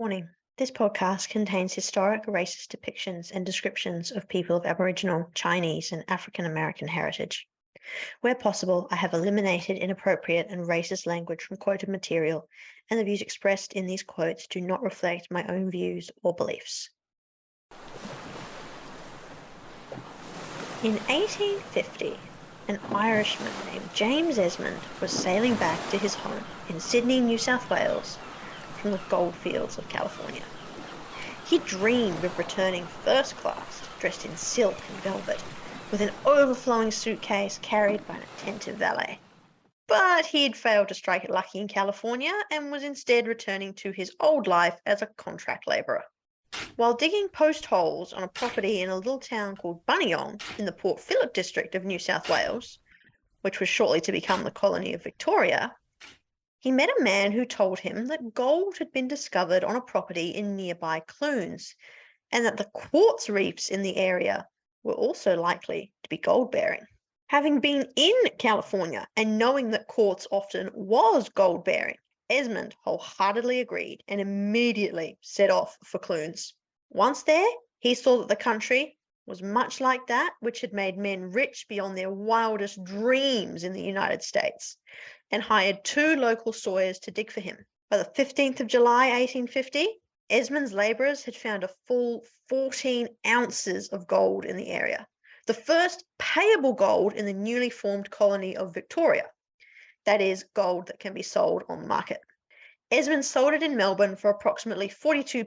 Warning. This podcast contains historic racist depictions and descriptions of people of Aboriginal, Chinese, and African American heritage. Where possible, I have eliminated inappropriate and racist language from quoted material, and the views expressed in these quotes do not reflect my own views or beliefs. In 1850, an Irishman named James Esmond was sailing back to his home in Sydney, New South Wales, from the goldfields of California. He dreamed of returning first class, dressed in silk and velvet, with an overflowing suitcase carried by an attentive valet. But he had failed to strike it lucky in California and was instead returning to his old life as a contract labourer. While digging post holes on a property in a little town called Buninyong in the Port Phillip district of New South Wales, which was shortly to become the colony of Victoria, he met a man who told him that gold had been discovered on a property in nearby Clunes, and that the quartz reefs in the area were also likely to be gold-bearing. Having been in California and knowing that quartz often was gold-bearing, Esmond wholeheartedly agreed and immediately set off for Clunes. Once there, he saw that the country was much like that which had made men rich beyond their wildest dreams in the United States, and hired 2 local sawyers to dig for him. By the 15th of July, 1850, Esmond's labourers had found a full 14 ounces of gold in the area, the first payable gold in the newly formed colony of Victoria. That is, gold that can be sold on the market. Esmond sold it in Melbourne for approximately £42,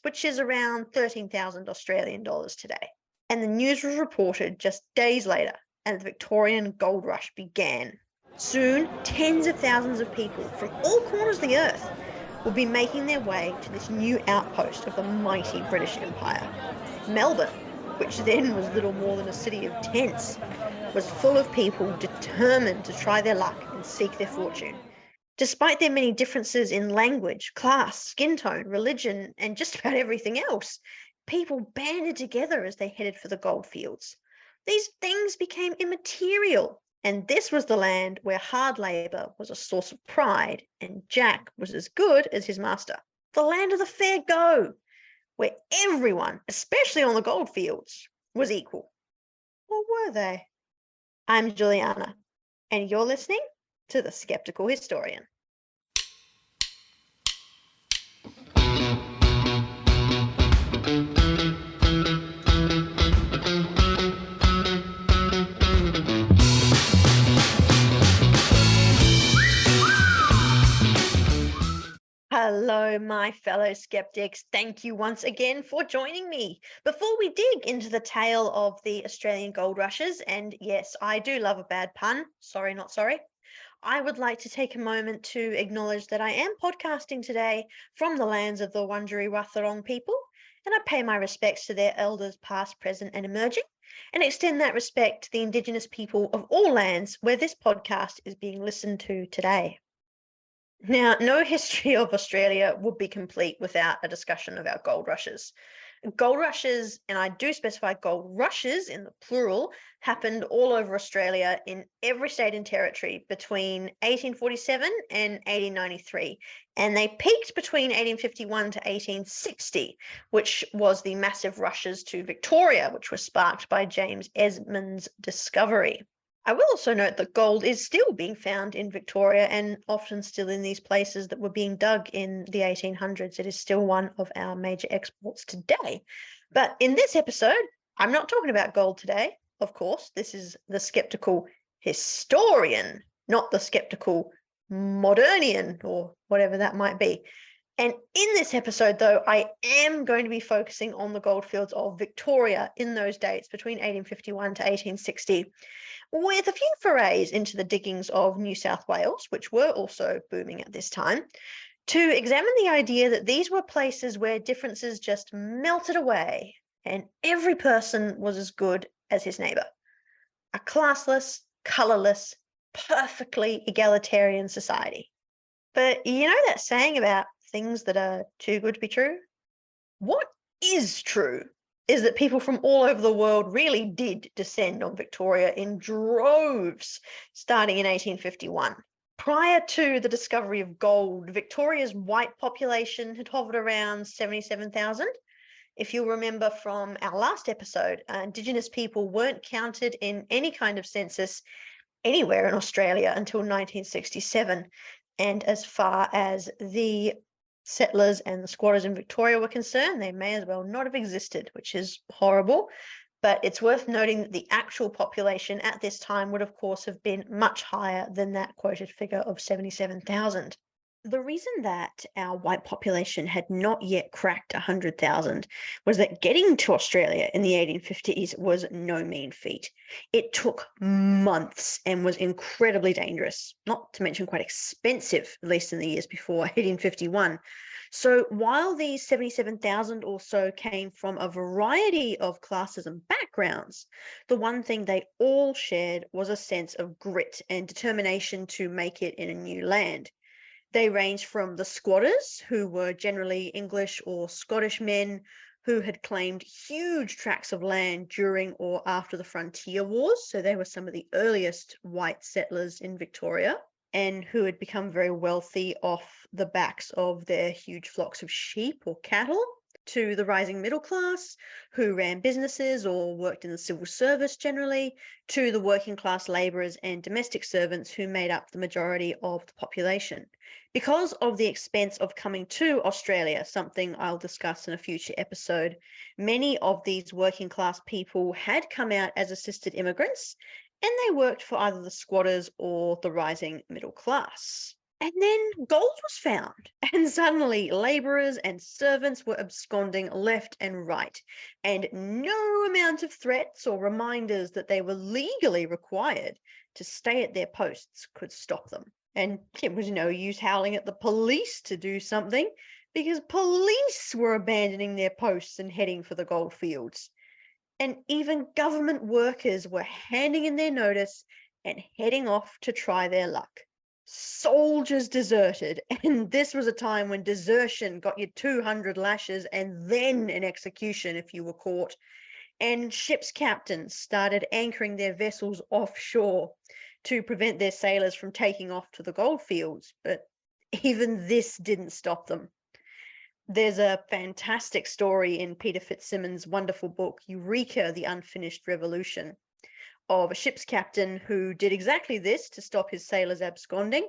which is around 13,000 Australian dollars today. And the news was reported just days later, and the Victorian gold rush began. Soon, tens of thousands of people from all corners of the earth would be making their way to this new outpost of the mighty British Empire. Melbourne, which then was little more than a city of tents, was full of people determined to try their luck and seek their fortune. Despite their many differences in language, class, skin tone, religion, and just about everything else, people banded together as they headed for the goldfields. These things became immaterial, and this was the land where hard labour was a source of pride and Jack was as good as his master. The land of the fair go, where everyone, especially on the goldfields, was equal. Or were they? I'm Juliana, and you're listening to The Skeptical Historian. Hello, my fellow skeptics. Thank you once again for joining me. Before we dig into the tale of the Australian gold rushes, and yes, I do love a bad pun, sorry, not sorry, I would like to take a moment to acknowledge that I am podcasting today from the lands of the Wurundjeri Wathaurong people, and I pay my respects to their elders past, present, and emerging, and extend that respect to the Indigenous people of all lands where this podcast is being listened to today. Now, no history of Australia would be complete without a discussion of our gold rushes. Gold rushes, and I do specify gold rushes in the plural, happened all over Australia in every state and territory between 1847 and 1893, and they peaked between 1851 to 1860, which was the massive rushes to Victoria, which were sparked by James Esmond's discovery. I will also note that gold is still being found in Victoria and often still in these places that were being dug in the 1800s. It is still one of our major exports today. But in this episode, I'm not talking about gold today. Of course, this is the skeptical historian, not the skeptical modernian or whatever that might be. And in this episode, though, I am going to be focusing on the goldfields of Victoria in those dates between 1851 to 1860, with a few forays into the diggings of New South Wales, which were also booming at this time, to examine the idea that these were places where differences just melted away and every person was as good as his neighbour. A classless, colourless, perfectly egalitarian society. But you know that saying about things that are too good to be true? What is true is that people from all over the world really did descend on Victoria in droves starting in 1851. Prior to the discovery of gold, Victoria's white population had hovered around 77,000. If you'll remember from our last episode, Indigenous people weren't counted in any kind of census anywhere in Australia until 1967. And as far as the settlers and the squatters in Victoria were concerned, they may as well not have existed, which is horrible. But it's worth noting that the actual population at this time would, of course, have been much higher than that quoted figure of 77,000. The reason that our white population had not yet cracked 100,000 was that getting to Australia in the 1850s was no mean feat. It took months and was incredibly dangerous, not to mention quite expensive, at least in the years before 1851. So while these 77,000 or so came from a variety of classes and backgrounds, the one thing they all shared was a sense of grit and determination to make it in a new land. They ranged from the squatters, who were generally English or Scottish men who had claimed huge tracts of land during or after the frontier wars. So they were some of the earliest white settlers in Victoria, and who had become very wealthy off the backs of their huge flocks of sheep or cattle, to the rising middle class, who ran businesses or worked in the civil service generally, to the working class labourers and domestic servants who made up the majority of the population. Because of the expense of coming to Australia, something I'll discuss in a future episode, many of these working class people had come out as assisted immigrants, and they worked for either the squatters or the rising middle class. And then gold was found, and suddenly labourers and servants were absconding left and right, and no amount of threats or reminders that they were legally required to stay at their posts could stop them. And it was no use howling at the police to do something, because police were abandoning their posts and heading for the goldfields. And even government workers were handing in their notice and heading off to try their luck. Soldiers deserted, and this was a time when desertion got you 200 lashes and then an execution if you were caught. And ship's captains started anchoring their vessels offshore to prevent their sailors from taking off to the goldfields, but even this didn't stop them. There's a fantastic story in Peter Fitzsimmons' wonderful book, Eureka, the Unfinished Revolution, of a ship's captain who did exactly this to stop his sailors absconding,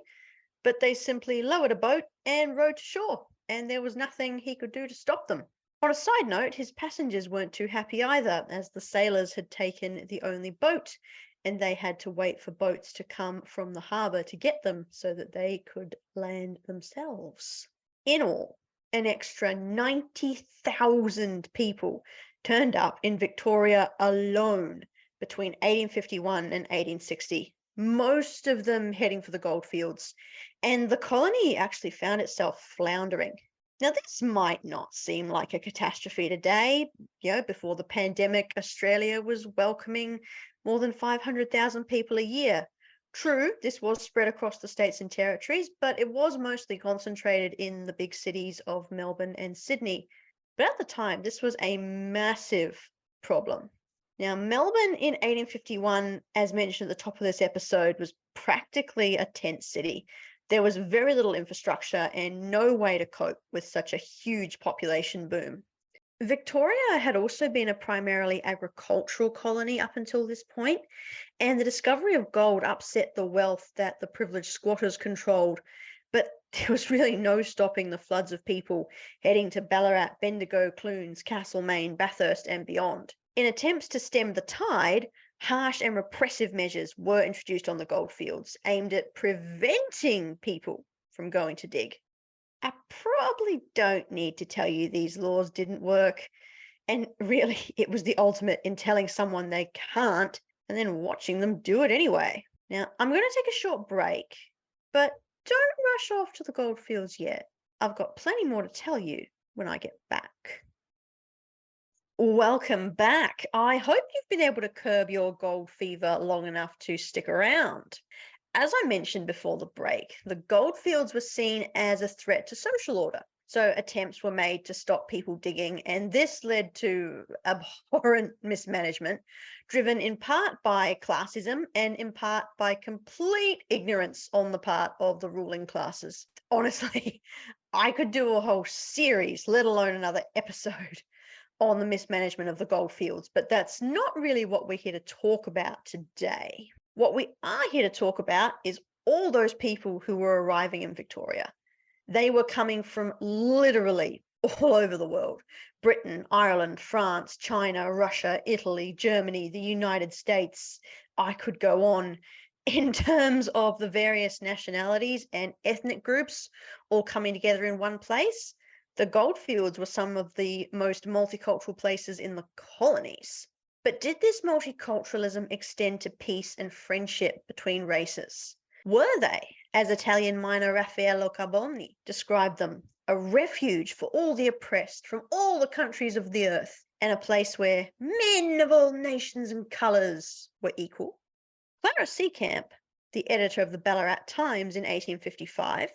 but they simply lowered a boat and rowed to shore, and there was nothing he could do to stop them. On a side note, his passengers weren't too happy either, as the sailors had taken the only boat, and they had to wait for boats to come from the harbour to get them so that they could land themselves. In all, an extra 90,000 people turned up in Victoria alone between 1851 and 1860, most of them heading for the goldfields, and the colony actually found itself floundering. Now, this might not seem like a catastrophe today. Before the pandemic, Australia was welcoming more than 500,000 people a year. True, this was spread across the states and territories, but it was mostly concentrated in the big cities of Melbourne and Sydney. But at the time, this was a massive problem. Now, Melbourne in 1851, as mentioned at the top of this episode, was practically a tent city. There was very little infrastructure and no way to cope with such a huge population boom. Victoria had also been a primarily agricultural colony up until this point, and the discovery of gold upset the wealth that the privileged squatters controlled. But there was really no stopping the floods of people heading to Ballarat, Bendigo, Clunes, Castlemaine, Bathurst, and beyond. In attempts to stem the tide, harsh and repressive measures were introduced on the goldfields, aimed at preventing people from going to dig. I probably don't need to tell you these laws didn't work, and really it was the ultimate in telling someone they can't and then watching them do it anyway. Now, I'm going to take a short break, but don't rush off to the goldfields yet. I've got plenty more to tell you when I get back. Welcome back. I hope you've been able to curb your gold fever long enough to stick around. As I mentioned before the break, the goldfields were seen as a threat to social order. So attempts were made to stop people digging, and this led to abhorrent mismanagement, driven in part by classism and in part by complete ignorance on the part of the ruling classes. Honestly, I could do a whole series, let alone another episode, on the mismanagement of the goldfields, but that's not really what we're here to talk about today. What we are here to talk about is all those people who were arriving in Victoria. They were coming from literally all over the world: Britain, Ireland, France, China, Russia, Italy, Germany, the United States. I could go on. In terms of the various nationalities and ethnic groups all coming together in one place, the goldfields were some of the most multicultural places in the colonies. But did this multiculturalism extend to peace and friendship between races? Were they, as Italian miner Raffaelo Carboni described them, a refuge for all the oppressed from all the countries of the earth, and a place where men of all nations and colours were equal? Clara Seacamp, the editor of the Ballarat Times in 1855,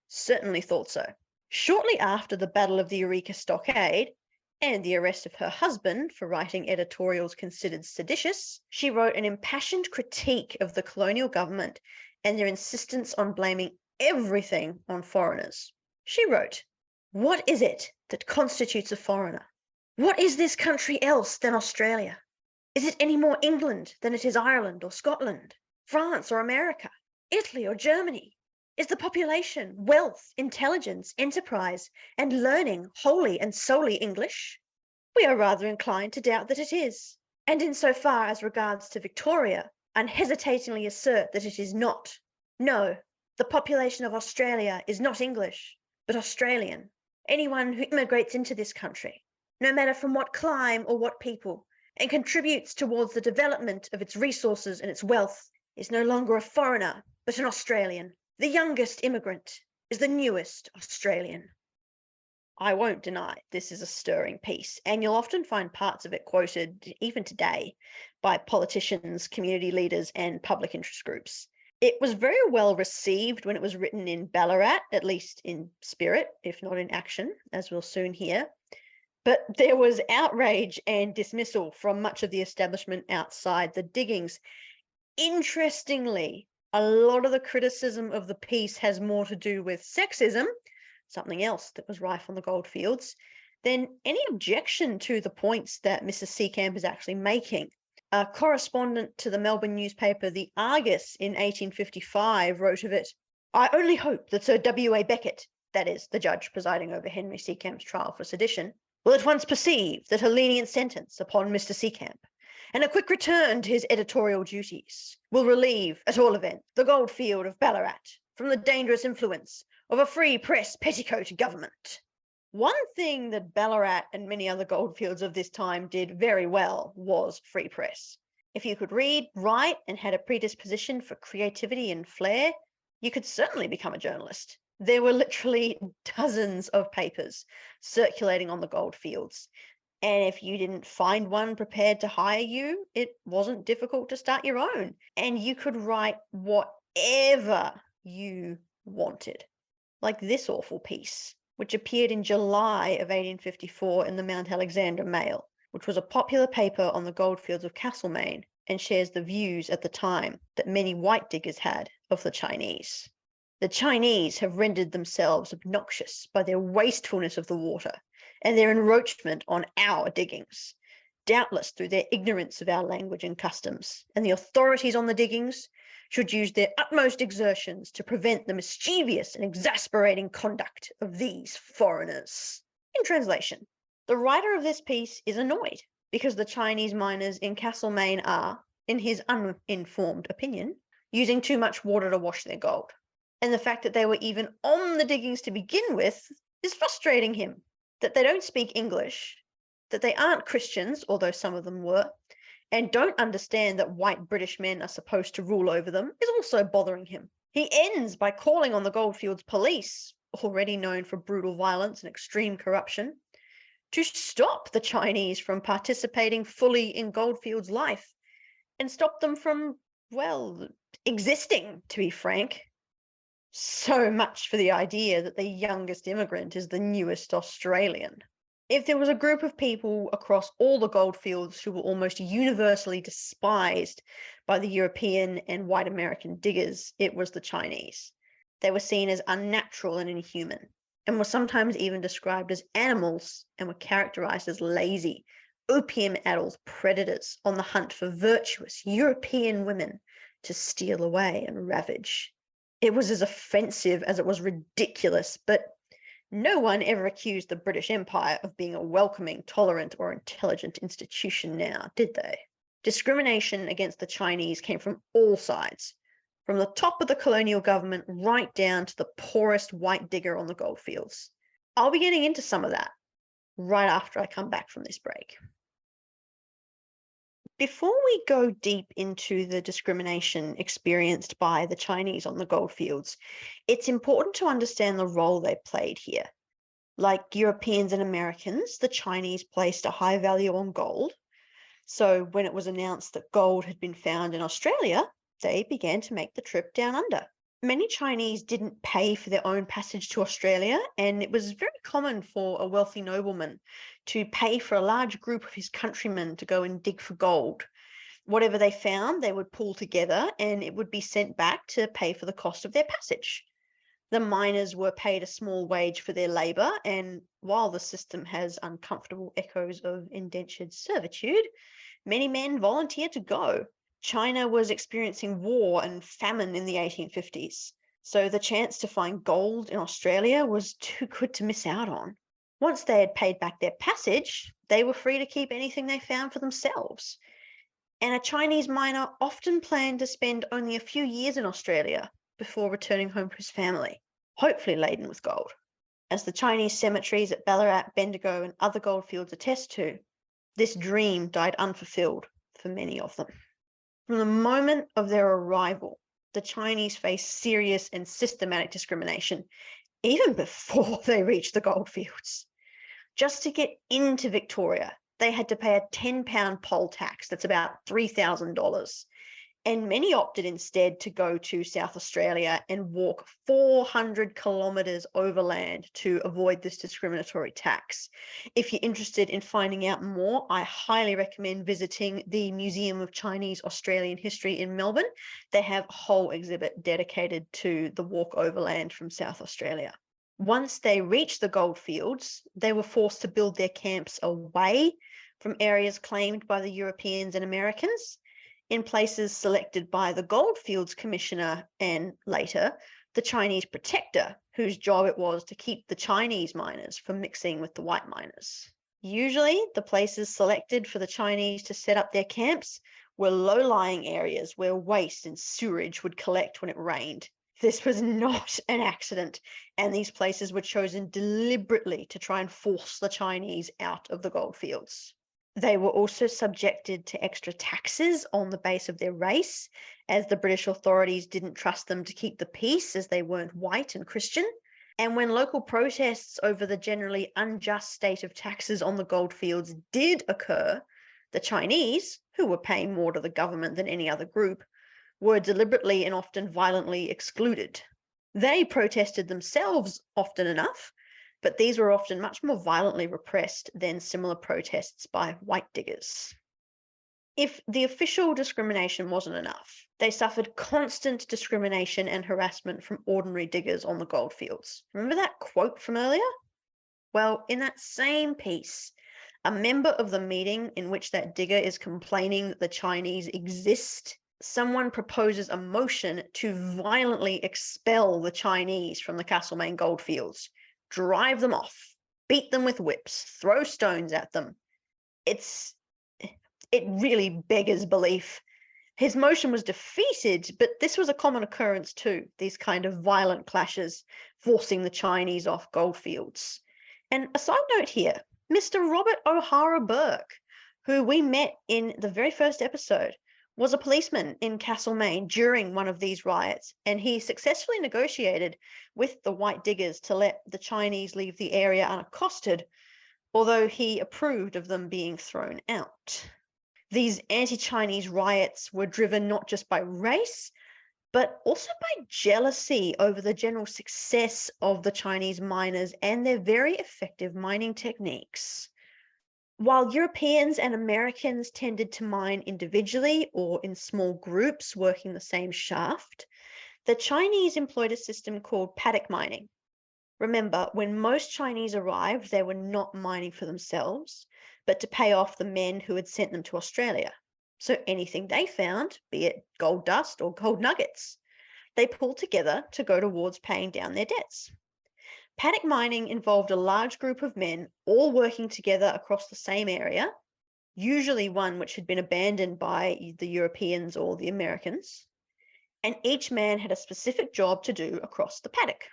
certainly thought so. Shortly after the Battle of the Eureka Stockade, and the arrest of her husband for writing editorials considered seditious, she wrote an impassioned critique of the colonial government and their insistence on blaming everything on foreigners. She wrote, "What is it that constitutes a foreigner? What is this country else than Australia? Is it any more England than it is Ireland or Scotland, France or America, Italy or Germany? Is the population, wealth, intelligence, enterprise, and learning wholly and solely English? We are rather inclined to doubt that it is, and in so far as regards to Victoria, unhesitatingly assert that it is not. No, the population of Australia is not English, but Australian. Anyone who immigrates into this country, no matter from what clime or what people, and contributes towards the development of its resources and its wealth, is no longer a foreigner, but an Australian. The youngest immigrant is the newest Australian." I won't deny this is a stirring piece, and you'll often find parts of it quoted, even today, by politicians, community leaders, and public interest groups. It was very well received when it was written in Ballarat, at least in spirit, if not in action, as we'll soon hear. But there was outrage and dismissal from much of the establishment outside the diggings. Interestingly, a lot of the criticism of the piece has more to do with sexism, something else that was rife on the goldfields, than any objection to the points that Mrs. Seacamp is actually making. A correspondent to the Melbourne newspaper The Argus in 1855 wrote of it, "I only hope that Sir W.A. Beckett," that is, the judge presiding over Henry Seacamp's trial for sedition, "will at once perceive that a lenient sentence upon Mr. Seacamp, and a quick return to his editorial duties, will relieve, at all events, the goldfield of Ballarat from the dangerous influence of a free press petticoat government." One thing that Ballarat and many other goldfields of this time did very well was free press. If you could read, write, and had a predisposition for creativity and flair, you could certainly become a journalist. There were literally dozens of papers circulating on the goldfields, and if you didn't find one prepared to hire you, it wasn't difficult to start your own, and you could write whatever you wanted. Like this awful piece, which appeared in July of 1854 in the Mount Alexander Mail, which was a popular paper on the goldfields of Castlemaine and shares the views at the time that many white diggers had of the Chinese. "The Chinese have rendered themselves obnoxious by their wastefulness of the water and their encroachment on our diggings, doubtless through their ignorance of our language and customs, and the authorities on the diggings should use their utmost exertions to prevent the mischievous and exasperating conduct of these foreigners." In translation, the writer of this piece is annoyed because the Chinese miners in Castlemaine are, in his uninformed opinion, using too much water to wash their gold. And the fact that they were even on the diggings to begin with is frustrating him. That they don't speak English, that they aren't Christians, although some of them were, and don't understand that white British men are supposed to rule over them is also bothering him. He ends by calling on the Goldfields police, already known for brutal violence and extreme corruption, to stop the Chinese from participating fully in Goldfields life and stop them from, well, existing, to be frank. So much for the idea that the youngest immigrant is the newest Australian. If there was a group of people across all the goldfields who were almost universally despised by the European and white American diggers, it was the Chinese. They were seen as unnatural and inhuman, and were sometimes even described as animals and were characterized as lazy, opium-addled predators on the hunt for virtuous European women to steal away and ravage. It was as offensive as it was ridiculous, but no one ever accused the British Empire of being a welcoming, tolerant, or intelligent institution now, did they? Discrimination against the Chinese came from all sides, from the top of the colonial government right down to the poorest white digger on the goldfields. I'll be getting into some of that right after I come back from this break. Before we go deep into the discrimination experienced by the Chinese on the goldfields, it's important to understand the role they played here. Like Europeans and Americans, the Chinese placed a high value on gold. So when it was announced that gold had been found in Australia, they began to make the trip down under. Many Chinese didn't pay for their own passage to Australia, and it was very common for a wealthy nobleman to pay for a large group of his countrymen to go and dig for gold. Whatever they found, they would pull together and it would be sent back to pay for the cost of their passage. The miners were paid a small wage for their labour, and while the system has uncomfortable echoes of indentured servitude, many men volunteered to go. China was experiencing war and famine in the 1850s, so the chance to find gold in Australia was too good to miss out on. Once they had paid back their passage, they were free to keep anything they found for themselves. And a Chinese miner often planned to spend only a few years in Australia before returning home to his family, hopefully laden with gold. As the Chinese cemeteries at Ballarat, Bendigo, and other goldfields attest to, this dream died unfulfilled for many of them. From the moment of their arrival, the Chinese faced serious and systematic discrimination, even before they reached the goldfields. Just to get into Victoria, they had to pay a £10 poll tax, that's about $3,000. And many opted instead to go to South Australia and walk 400 kilometres overland to avoid this discriminatory tax. If you're interested in finding out more, I highly recommend visiting the Museum of Chinese Australian History in Melbourne. They have a whole exhibit dedicated to the walk overland from South Australia. Once they reached the goldfields, they were forced to build their camps away from areas claimed by the Europeans and Americans, in places selected by the Goldfields Commissioner and later the Chinese Protector, whose job it was to keep the Chinese miners from mixing with the white miners. Usually, the places selected for the Chinese to set up their camps were low-lying areas where waste and sewage would collect when it rained. This was not an accident, and these places were chosen deliberately to try and force the Chinese out of the goldfields. They were also subjected to extra taxes on the base of their race, as the British authorities didn't trust them to keep the peace as they weren't white and Christian. And when local protests over the generally unjust state of taxes on the goldfields did occur, the Chinese, who were paying more to the government than any other group, were deliberately and often violently excluded. They protested themselves often enough, but these were often much more violently repressed than similar protests by white diggers. If the official discrimination wasn't enough, they suffered constant discrimination and harassment from ordinary diggers on the goldfields. Remember that quote from earlier? Well, in that same piece, a member of the meeting in which that digger is complaining that the Chinese exist, someone proposes a motion to violently expel the Chinese from the Castlemaine goldfields, drive them off, beat them with whips, throw stones at them. It really beggars belief. His motion was defeated, but this was a common occurrence too, these kind of violent clashes, forcing the Chinese off goldfields. And a side note here, Mr. Robert O'Hara Burke, who we met in the very first episode, was a policeman in Castlemaine during one of these riots, and he successfully negotiated with the white diggers to let the Chinese leave the area unaccosted, although he approved of them being thrown out. These anti-Chinese riots were driven not just by race, but also by jealousy over the general success of the Chinese miners and their very effective mining techniques. While Europeans and Americans tended to mine individually or in small groups working the same shaft, the Chinese employed a system called paddock mining. Remember, when most Chinese arrived, they were not mining for themselves, but to pay off the men who had sent them to Australia. So anything they found, be it gold dust or gold nuggets, they pulled together to go towards paying down their debts. Paddock mining involved a large group of men all working together across the same area, usually one which had been abandoned by the Europeans or the Americans, and each man had a specific job to do across the paddock,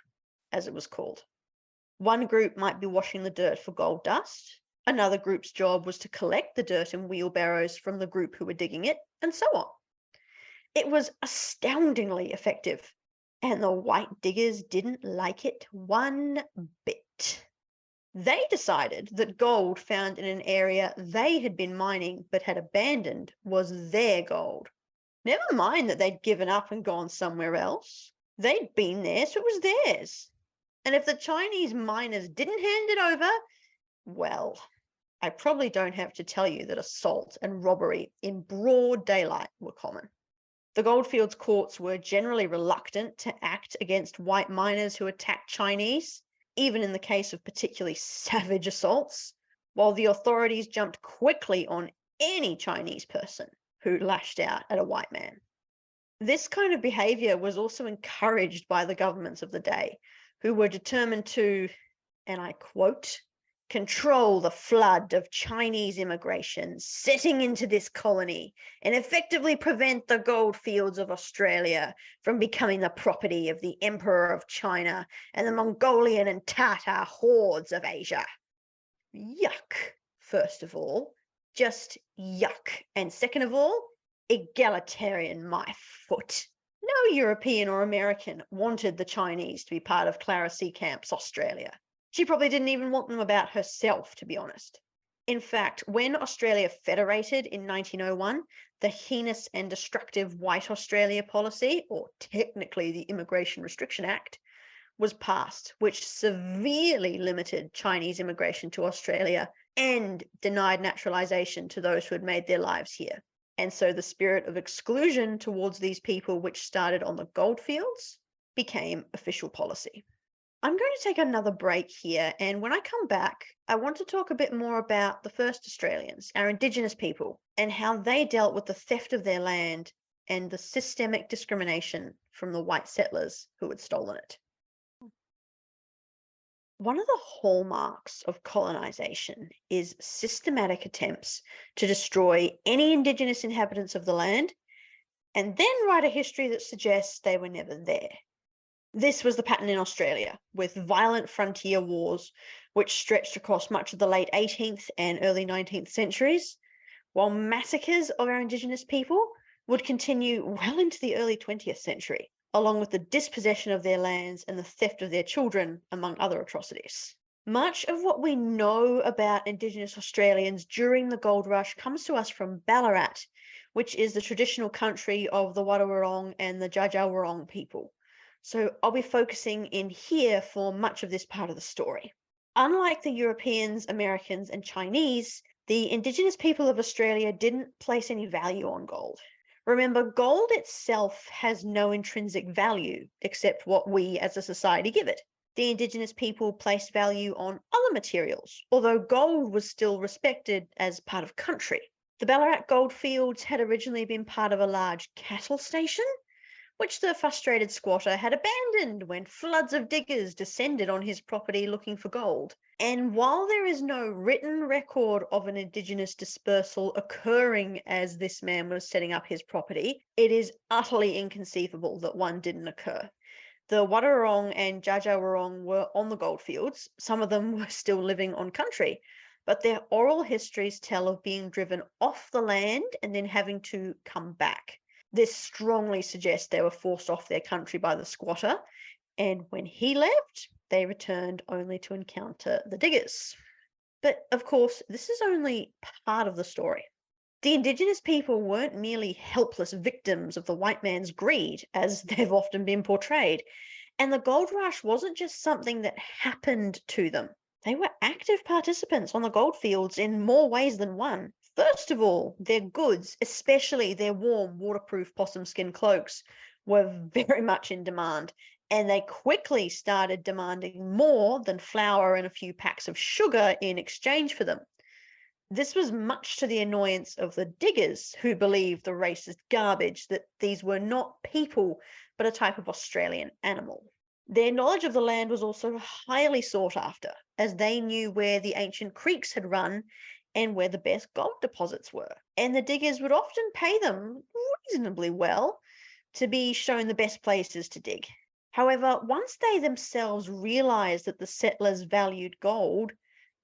as it was called. One group might be washing the dirt for gold dust, another group's job was to collect the dirt in wheelbarrows from the group who were digging it, and so on. It was astoundingly effective, and the white diggers didn't like it one bit. They decided that gold found in an area they had been mining but had abandoned was their gold. Never mind that they'd given up and gone somewhere else. They'd been there, so it was theirs. And if the Chinese miners didn't hand it over, well, I probably don't have to tell you that assault and robbery in broad daylight were common. The goldfields courts were generally reluctant to act against white miners who attacked Chinese, even in the case of particularly savage assaults, while the authorities jumped quickly on any Chinese person who lashed out at a white man. This kind of behavior was also encouraged by the governments of the day, who were determined to, and I quote, control the flood of Chinese immigration setting into this colony and effectively prevent the goldfields of Australia from becoming the property of the Emperor of China and the Mongolian and Tatar hordes of Asia. Yuck, first of all. Just yuck. And second of all, egalitarian, my foot. No European or American wanted the Chinese to be part of Clara Seecamp's Australia. She probably didn't even want them about herself, to be honest. In fact, when Australia federated in 1901, the heinous and destructive White Australia policy, or technically the Immigration Restriction Act, was passed, which severely limited Chinese immigration to Australia and denied naturalisation to those who had made their lives here. And so the spirit of exclusion towards these people, which started on the goldfields, became official policy. I'm going to take another break here, and when I come back, I want to talk a bit more about the first Australians, our Indigenous people, and how they dealt with the theft of their land and the systemic discrimination from the white settlers who had stolen it. One of the hallmarks of colonisation is systematic attempts to destroy any Indigenous inhabitants of the land and then write a history that suggests they were never there. This was the pattern in Australia, with violent frontier wars which stretched across much of the late 18th and early 19th centuries, while massacres of our Indigenous people would continue well into the early 20th century, along with the dispossession of their lands and the theft of their children, among other atrocities. Much of what we know about Indigenous Australians during the gold rush comes to us from Ballarat, which is the traditional country of the Wadawurrung and the Dja Dja Wurrung people. So I'll be focusing in here for much of this part of the story. Unlike the Europeans, Americans, and Chinese, the Indigenous people of Australia didn't place any value on gold. Remember, gold itself has no intrinsic value except what we as a society give it. The Indigenous people placed value on other materials, although gold was still respected as part of country. The Ballarat goldfields had originally been part of a large cattle station, which the frustrated squatter had abandoned when floods of diggers descended on his property looking for gold. And while there is no written record of an Indigenous dispersal occurring as this man was setting up his property, it is utterly inconceivable that one didn't occur. The Wadawurrung and Dja Dja Wurrung were on the goldfields. Some of them were still living on country, but their oral histories tell of being driven off the land and then having to come back. This strongly suggests they were forced off their country by the squatter, and when he left, they returned only to encounter the diggers. But of course, this is only part of the story. The Indigenous people weren't merely helpless victims of the white man's greed, as they've often been portrayed. And the gold rush wasn't just something that happened to them. They were active participants on the goldfields in more ways than one. First of all, their goods, especially their warm, waterproof possum skin cloaks, were very much in demand, and they quickly started demanding more than flour and a few packs of sugar in exchange for them. This was much to the annoyance of the diggers, who believed the racist garbage that these were not people, but a type of Australian animal. Their knowledge of the land was also highly sought after, as they knew where the ancient creeks had run and where the best gold deposits were. And the diggers would often pay them reasonably well to be shown the best places to dig. However, once they themselves realized that the settlers valued gold,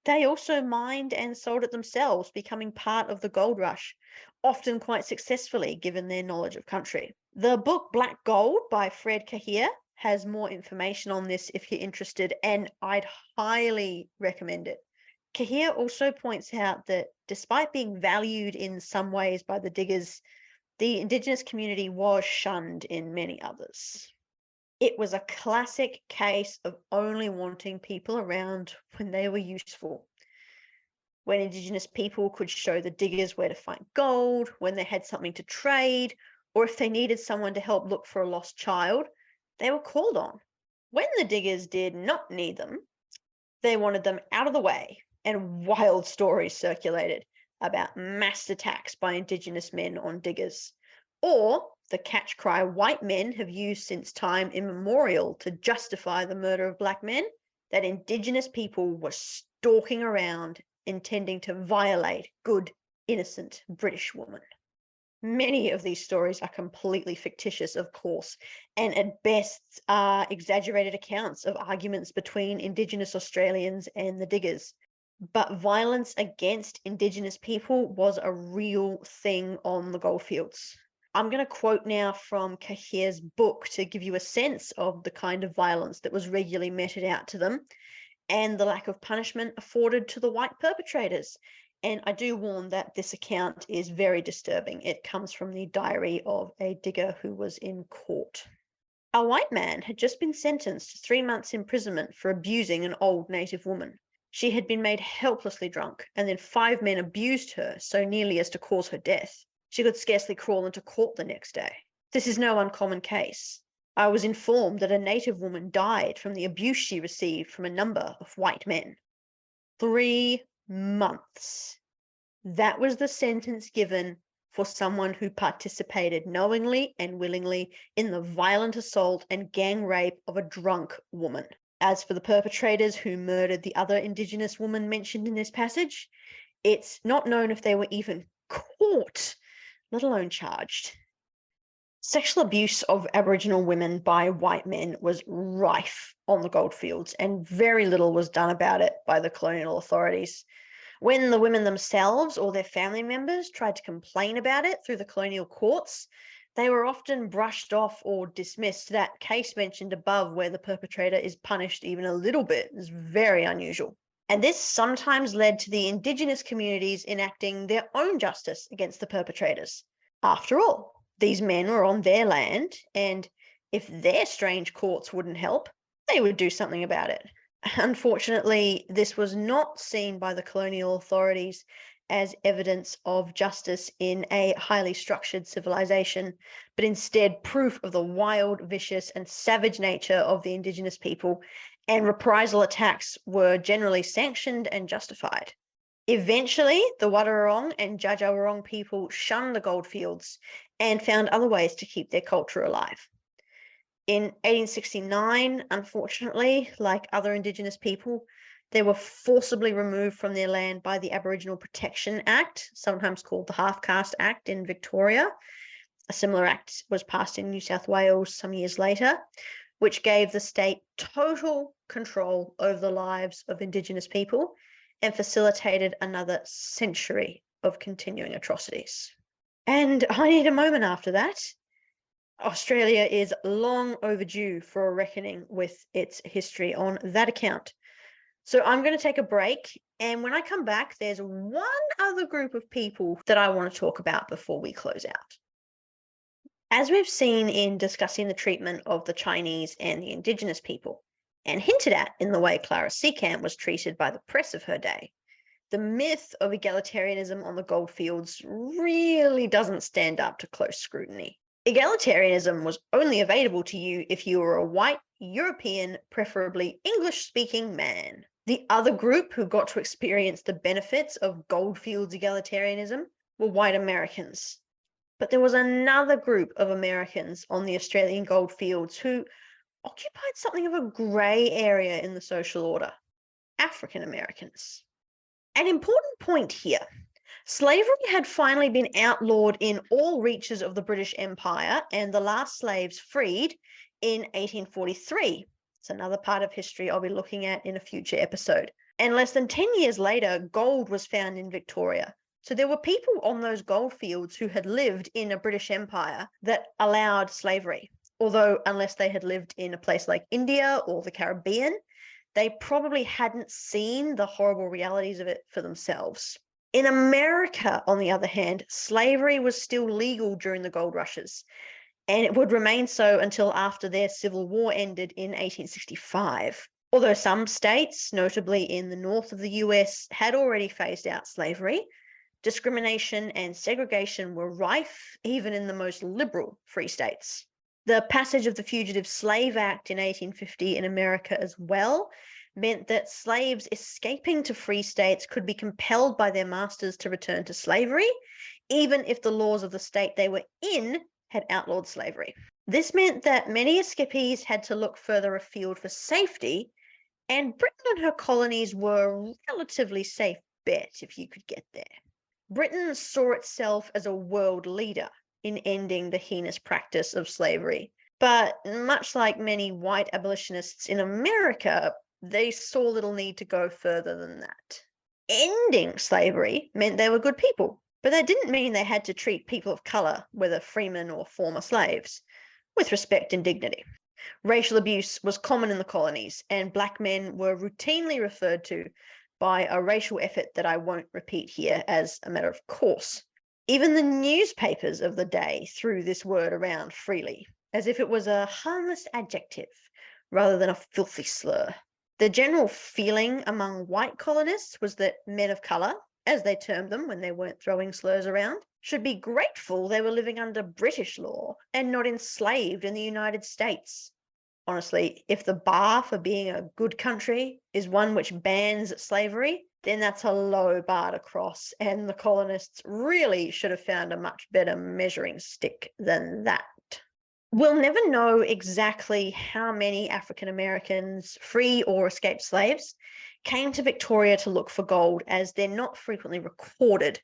they also mined and sold it themselves, becoming part of the gold rush, often quite successfully given their knowledge of country. The book Black Gold by Fred Cahir has more information on this if you're interested, and I'd highly recommend it. Cahir also points out that despite being valued in some ways by the diggers, the Indigenous community was shunned in many others. It was a classic case of only wanting people around when they were useful. When Indigenous people could show the diggers where to find gold, when they had something to trade, or if they needed someone to help look for a lost child, they were called on. When the diggers did not need them, they wanted them out of the way, and wild stories circulated about mass attacks by Indigenous men on diggers, or the catch cry white men have used since time immemorial to justify the murder of black men, that Indigenous people were stalking around intending to violate good, innocent British women. Many of these stories are completely fictitious, of course, and at best are exaggerated accounts of arguments between Indigenous Australians and the diggers. But violence against Indigenous people was a real thing on the goldfields. I'm going to quote now from Cahir's book to give you a sense of the kind of violence that was regularly meted out to them and the lack of punishment afforded to the white perpetrators. And I do warn that this account is very disturbing. It comes from the diary of a digger who was in court. A white man had just been sentenced to 3 months imprisonment for abusing an old native woman. She had been made helplessly drunk, and then 5 men abused her so nearly as to cause her death. She could scarcely crawl into court the next day. This is no uncommon case. I was informed that a native woman died from the abuse she received from a number of white men. 3 months. That was the sentence given for someone who participated knowingly and willingly in the violent assault and gang rape of a drunk woman. As for the perpetrators who murdered the other Indigenous woman mentioned in this passage, it's not known if they were even caught, let alone charged. Sexual abuse of Aboriginal women by white men was rife on the goldfields, and very little was done about it by the colonial authorities. When the women themselves or their family members tried to complain about it through the colonial courts, they were often brushed off or dismissed. That case mentioned above where the perpetrator is punished even a little bit is very unusual. And this sometimes led to the Indigenous communities enacting their own justice against the perpetrators. After all, these men were on their land, and if their strange courts wouldn't help, they would do something about it. Unfortunately, this was not seen by the colonial authorities as evidence of justice in a highly structured civilization, but instead proof of the wild, vicious, and savage nature of the Indigenous people, and reprisal attacks were generally sanctioned and justified. Eventually, the Wadawurrung and Djadjawurrung people shunned the goldfields and found other ways to keep their culture alive. In 1869, unfortunately, like other Indigenous people, they were forcibly removed from their land by the Aboriginal Protection Act, sometimes called the Half-Caste Act in Victoria. A similar act was passed in New South Wales some years later, which gave the state total control over the lives of Indigenous people and facilitated another century of continuing atrocities. And I need a moment after that. Australia is long overdue for a reckoning with its history on that account. So I'm going to take a break And when I come back, there's one other group of people that I want to talk about before we close out. As we've seen in discussing the treatment of the Chinese and the Indigenous people, and hinted at in the way Clara Seacamp was treated by the press of her day, the myth of egalitarianism on the goldfields really doesn't stand up to close scrutiny. Egalitarianism was only available to you if you were a white, European, preferably English-speaking man. The other group who got to experience the benefits of goldfields egalitarianism were white Americans. But there was another group of Americans on the Australian goldfields who occupied something of a grey area in the social order: African Americans. An important point here: slavery had finally been outlawed in all reaches of the British Empire and the last slaves freed in 1843. It's another part of history I'll be looking at in a future episode. And less than 10 years later, gold was found in Victoria. So there were people on those gold fields who had lived in a British Empire that allowed slavery. Although unless they had lived in a place like India or the Caribbean, they probably hadn't seen the horrible realities of it for themselves. In America, on the other hand, slavery was still legal during the gold rushes, and it would remain so until after their Civil War ended in 1865. Although some states, notably in the north of the US, had already phased out slavery, discrimination and segregation were rife even in the most liberal free states. The passage of the Fugitive Slave Act in 1850 in America as well meant that slaves escaping to free states could be compelled by their masters to return to slavery, even if the laws of the state they were in had outlawed slavery. This meant that many escapees had to look further afield for safety, and Britain and her colonies were a relatively safe bet if you could get there. Britain saw itself as a world leader in ending the heinous practice of slavery, but much like many white abolitionists in America, they saw little need to go further than that. Ending slavery meant they were good people, but that didn't mean they had to treat people of colour, whether freemen or former slaves, with respect and dignity. Racial abuse was common in the colonies, and black men were routinely referred to by a racial epithet that I won't repeat here as a matter of course. Even the newspapers of the day threw this word around freely, as if it was a harmless adjective rather than a filthy slur. The general feeling among white colonists was that men of colour, as they termed them when they weren't throwing slurs around, should be grateful they were living under British law and not enslaved in the United States. Honestly, if the bar for being a good country is one which bans slavery, then that's a low bar to cross, and the colonists really should have found a much better measuring stick than that. We'll never know exactly how many African Americans, free or escaped slaves, came to Victoria to look for gold, as they're not frequently recorded.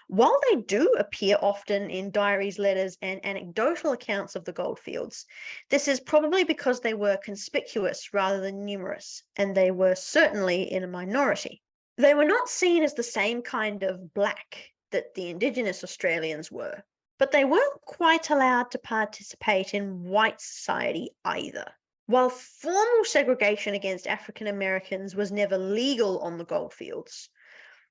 While they do appear often in diaries, letters, and anecdotal accounts of the goldfields, this is probably because they were conspicuous rather than numerous, and they were certainly in a minority. They were not seen as the same kind of black that the Indigenous Australians were, but they weren't quite allowed to participate in white society either. While formal segregation against African Americans was never legal on the goldfields,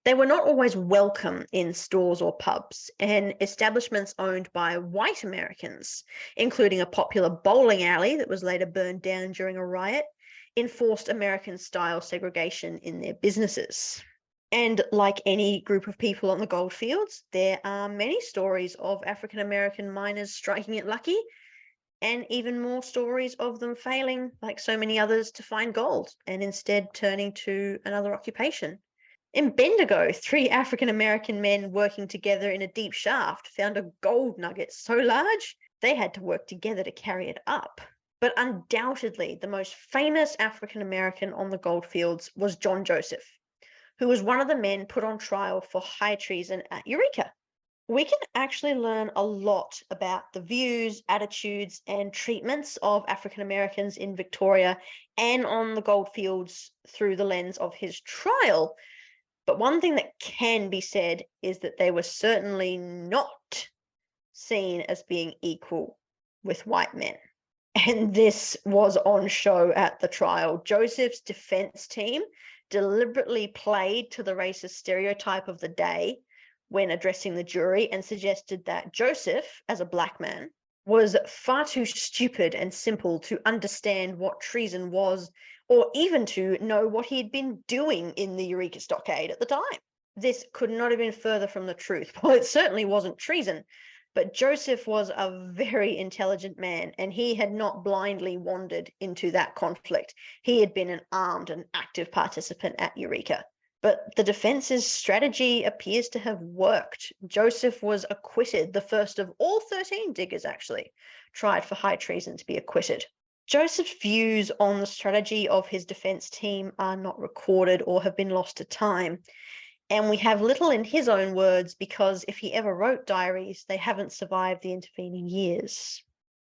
they were not always welcome in stores or pubs, and establishments owned by white Americans, including a popular bowling alley that was later burned down during a riot, enforced American-style segregation in their businesses. And like any group of people on the goldfields, there are many stories of African American miners striking it lucky, and even more stories of them failing, like so many others, to find gold and instead turning to another occupation. In Bendigo, 3 African American men working together in a deep shaft found a gold nugget so large they had to work together to carry it up. But undoubtedly, the most famous African American on the goldfields was John Joseph, who was one of the men put on trial for high treason at Eureka. We can actually learn a lot about the views, attitudes, and treatments of African Americans in Victoria and on the goldfields through the lens of his trial. But one thing that can be said is that they were certainly not seen as being equal with white men. And this was on show at the trial. Joseph's defense team deliberately played to the racist stereotype of the day when addressing the jury and suggested that Joseph, as a black man, was far too stupid and simple to understand what treason was, or even to know what he had been doing in the Eureka Stockade at the time. This could not have been further from the truth. Well, it certainly wasn't treason, but Joseph was a very intelligent man, and he had not blindly wandered into that conflict. He had been an armed and active participant at Eureka. But the defense's strategy appears to have worked. Joseph was acquitted, the first of all 13 diggers actually tried for high treason to be acquitted. Joseph's views on the strategy of his defense team are not recorded or have been lost to time. And we have little in his own words because if he ever wrote diaries, they haven't survived the intervening years.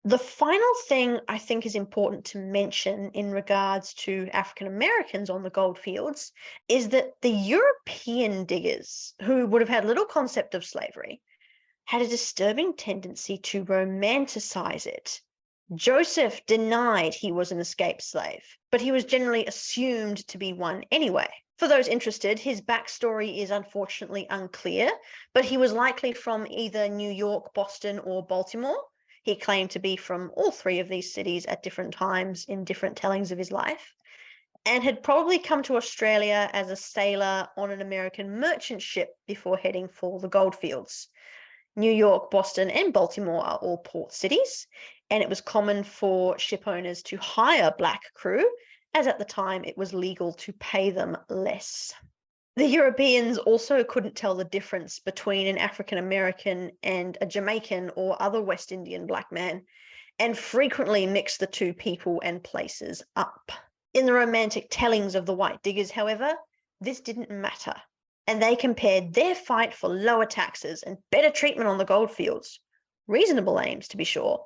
The final thing I think is important to mention in regards to African Americans on the goldfields is that the European diggers, who would have had little concept of slavery, had a disturbing tendency to romanticize it. Joseph denied he was an escaped slave, but he was generally assumed to be one anyway. For those interested, his backstory is unfortunately unclear, but he was likely from either New York, Boston, or Baltimore. He claimed to be from all three of these cities at different times in different tellings of his life, and had probably come to Australia as a sailor on an American merchant ship before heading for the goldfields. New York, Boston, and Baltimore are all port cities, and it was common for ship owners to hire black crew, as at the time it was legal to pay them less. The Europeans also couldn't tell the difference between an African American and a Jamaican or other West Indian black man, and frequently mixed the two people and places up. In the romantic tellings of the white diggers, however, this didn't matter, and they compared their fight for lower taxes and better treatment on the goldfields, reasonable aims to be sure,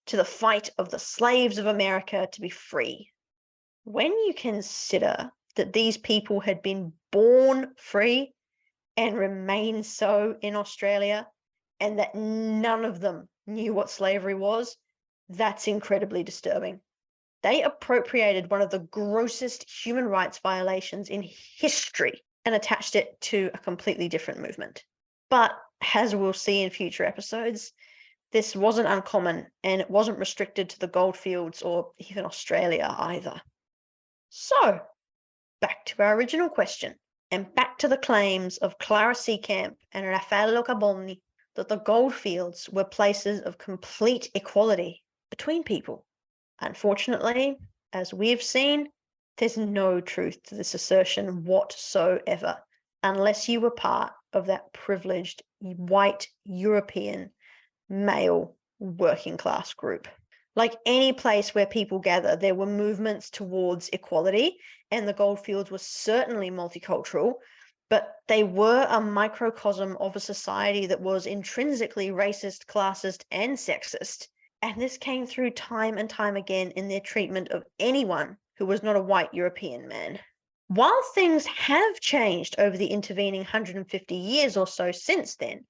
to the fight of the slaves of America to be free. When you consider that these people had been born free and remain so in Australia, and that none of them knew what slavery was, that's incredibly disturbing. They appropriated one of the grossest human rights violations in history and attached it to a completely different movement. But as we'll see in future episodes, this wasn't uncommon, and it wasn't restricted to the goldfields or even Australia either. So, back to our original question, and back to the claims of Clara Seacamp and Raffaelo Carboni that the goldfields were places of complete equality between people. Unfortunately, as we've seen, there's no truth to this assertion whatsoever, unless you were part of that privileged white European male working class group. Like any place where people gather, there were movements towards equality, and the goldfields were certainly multicultural, but they were a microcosm of a society that was intrinsically racist, classist, and sexist. And this came through time and time again in their treatment of anyone who was not a white European man. While things have changed over the intervening 150 years or so since then,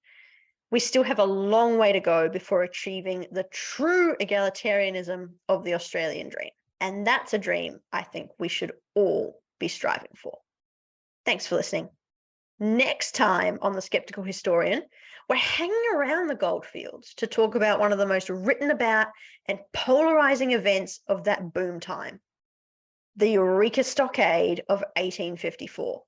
we still have a long way to go before achieving the true egalitarianism of the Australian dream. And that's a dream I think we should all be striving for. Thanks for listening. Next time on The Skeptical Historian, we're hanging around the goldfields to talk about one of the most written about and polarizing events of that boom time, the Eureka Stockade of 1854.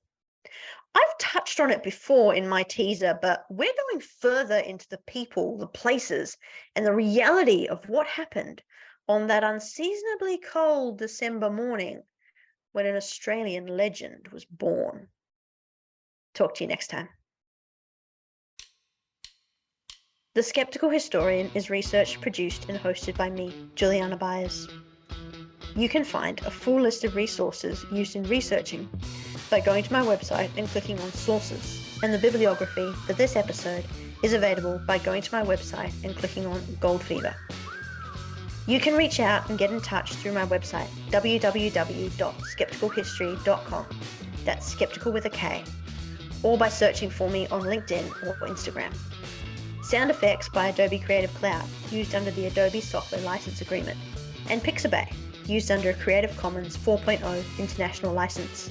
I've touched on it before in my teaser, but we're going further into the people, the places, and the reality of what happened on that unseasonably cold December morning when an Australian legend was born. Talk to you next time. The Skeptical Historian is researched, produced, and hosted by me, Juliana Byers. You can find a full list of resources used in researching by going to my website and clicking on sources, and the bibliography for this episode is available by going to my website and clicking on Gold Fever. You can reach out and get in touch through my website, www.skepticalhistory.com. That's skeptical with a K, or by searching for me on LinkedIn or Instagram. Sound effects by Adobe Creative Cloud, used under the Adobe Software License Agreement, and Pixabay, used under a Creative Commons 4.0 International License.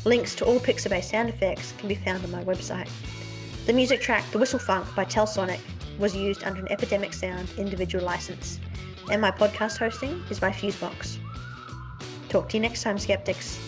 Links to all Pixabay sound effects can be found on my website. The music track The Whistle Funk by Telsonic was used under an Epidemic Sound individual license, and my podcast hosting is by Fusebox. Talk to you next time, skeptics.